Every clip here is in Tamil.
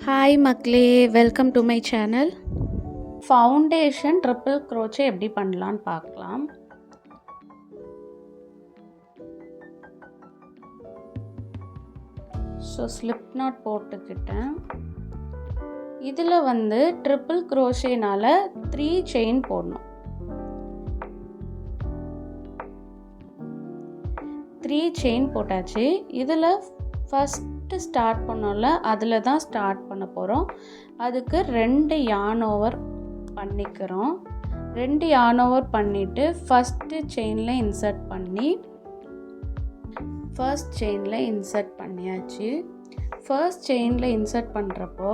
ஹாய் மக்களே, welcome to my channel. Foundation triple crochet எப்படி பண்ணலான்னு பார்க்கலாம். ஸோ ஸ்லிப் நாட் போட்டுக்கிட்டேன். இதில் ட்ரிபிள் க்ரோஷேனால் 3 செயின் போடணும். 3 செயின் போட்டாச்சு. இதில் ஃபஸ்ட்டு ஸ்டார்ட் பண்ணோம்ல, அதில் தான் ஸ்டார்ட் பண்ண போகிறோம். அதுக்கு 2 yarn ஓவர் பண்ணிக்கிறோம். 2 yarn ஓவர் பண்ணிவிட்டு ஃபஸ்ட்டு செயினில் இன்சர்ட் பண்ணி ஃபர்ஸ்ட் செயினில் இன்சர்ட் பண்ணியாச்சு. ஃபர்ஸ்ட் செயினில் இன்சர்ட் பண்ணுறப்போ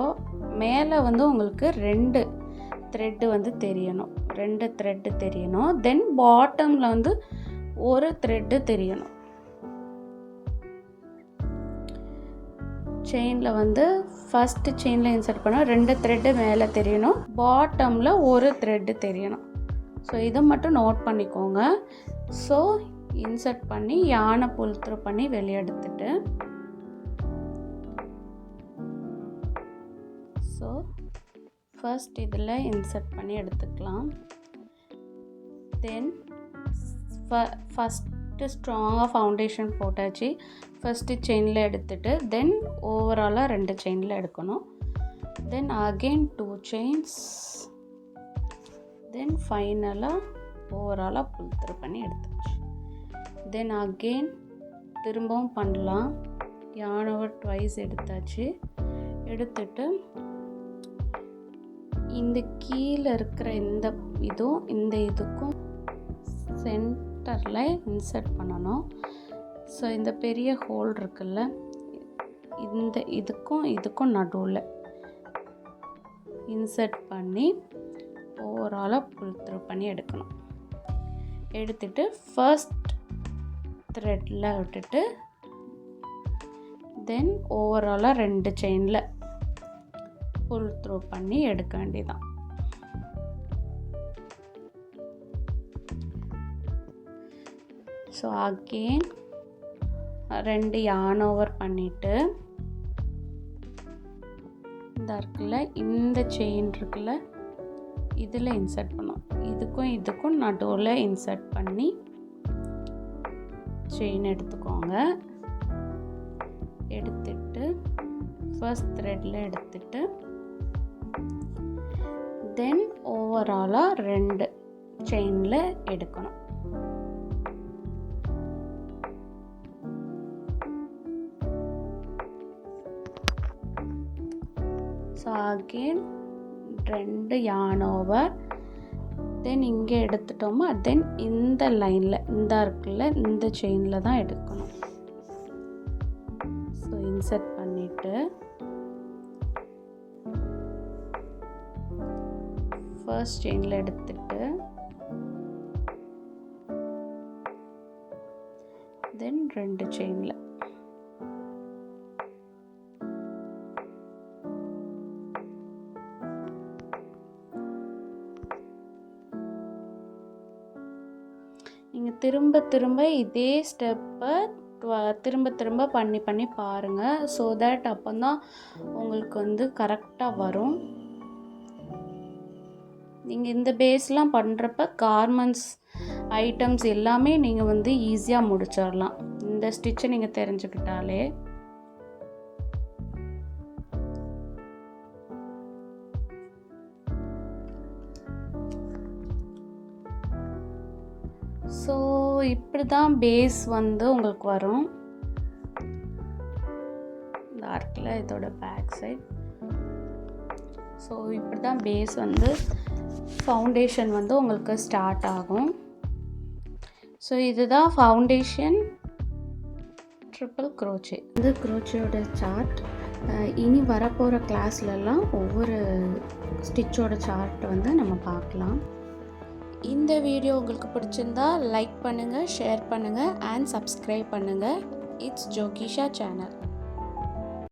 மேலே உங்களுக்கு 2 த்ரெட்டு தெரியணும். 2 த்ரெட்டு தெரியணும். தென் பாட்டமில் ஒரு த்ரெட்டு தெரியணும். செயினில் ஃபஸ்ட்டு செயினில் இன்சர்ட் பண்ணால் 2 த்ரெட்டு மேலே தெரியணும், பாட்டமில் ஒரு த்ரெட்டு தெரியணும். ஸோ இதை மட்டும் நோட் பண்ணிக்கோங்க. ஸோ இன்சர்ட் பண்ணி யானை புல் த்ரூ பண்ணி வெளியே எடுத்துட்டு, ஸோ ஃபர்ஸ்ட் இதில் இன்சர்ட் பண்ணி எடுத்துக்கலாம். தென் ஃபஸ்ட்டு ஸ்ட்ராங்காக ஃபவுண்டேஷன் போட்டாச்சு. ஃபஸ்ட்டு செயினில் எடுத்துட்டு தென் ஓவராலாக 2 செயினில் எடுக்கணும். Then again 2 chains. தென் ஃபைனலாக ஓவராலாக புல் த்ரூ பண்ணி எடுத்தாச்சு. தென் அகெயின் திரும்பவும் பண்ணலாம். yarn over twice எடுத்தாச்சு. எடுத்துட்டு இந்த கீழே இருக்கிற இந்த இதுக்கும் சென்டரில் இன்சர்ட் பண்ணணும். ஸோ இந்த பெரிய ஹோல் இருக்குல்ல, இந்த இதுக்கும் நடுவில் இன்சர்ட் பண்ணி ஓவராலாக புல் த்ரூ பண்ணி எடுக்கணும். எடுத்துட்டு ஃபர்ஸ்ட் த்ரெட்டில் விட்டுட்டு தென் ஓவராலாக 2 செயினில் புல் த்ரூ பண்ணி எடுக்க வேண்டியதான். ஸோ அகெயின் 2 yarn ஓவர் பண்ணிவிட்டு இந்த செயின் இருக்குல்ல, இதில் இன்சர்ட் பண்ணோம். இதுக்கும் நடுவில் இன்சர்ட் பண்ணி செயின் எடுத்துக்கோங்க. எடுத்துட்டு ஃபர்ஸ்ட் த்ரெட்டில் எடுத்துட்டு தென் ஓவராலாக 2 செயினில் எடுக்கணும். So again 2 yarn over. Then இங்கே எடுத்துட்டோமா, தென் இந்த லைனில் இருக்குல்ல, இந்த செயினில் தான் எடுக்கணும். ஸோ இன்சர்ட் பண்ணிவிட்டு ஃபர்ஸ்ட் செயினில் எடுத்துட்டு தென் 2 செயினில் நீங்கள் திரும்ப இதே ஸ்டெப்பை திரும்ப பண்ணி பாருங்கள். ஸோ தட் அப்போ தான் உங்களுக்கு கரெக்டாக வரும். நீங்கள் இந்த பேஸ்லாம் பண்ணுறப்ப கார்மெண்ட்ஸ் ஐட்டம்ஸ் எல்லாமே நீங்கள் ஈஸியாக முடிச்சிடலாம். இந்த ஸ்டிச்சை நீங்கள் தெரிஞ்சுக்கிட்டாலே. ஸோ இப்படி தான் பேஸ் உங்களுக்கு வரும். இந்த ஆர்க்கில் இதோட பேக் சைட். ஸோ இப்படி தான் பேஸ் ஃபவுண்டேஷன் உங்களுக்கு ஸ்டார்ட் ஆகும். ஸோ இதுதான் ஃபவுண்டேஷன் ட்ரிபிள் க்ரோச்சே. இந்த க்ரோச்சேயோட சார்ட் இனி வரப்போகிற கிளாஸ்லலாம் ஒவ்வொரு ஸ்டிச்சோட சார்ட் நம்ம பார்க்கலாம். இந்த வீடியோ உங்களுக்கு பிடிச்சிருந்தா லைக் பண்ணுங்கள், ஷேர் பண்ணுங்கள் அண்ட் சப்ஸ்கிரைப் பண்ணுங்கள். இட்ஸ் ஜோகிஷா சேனல்.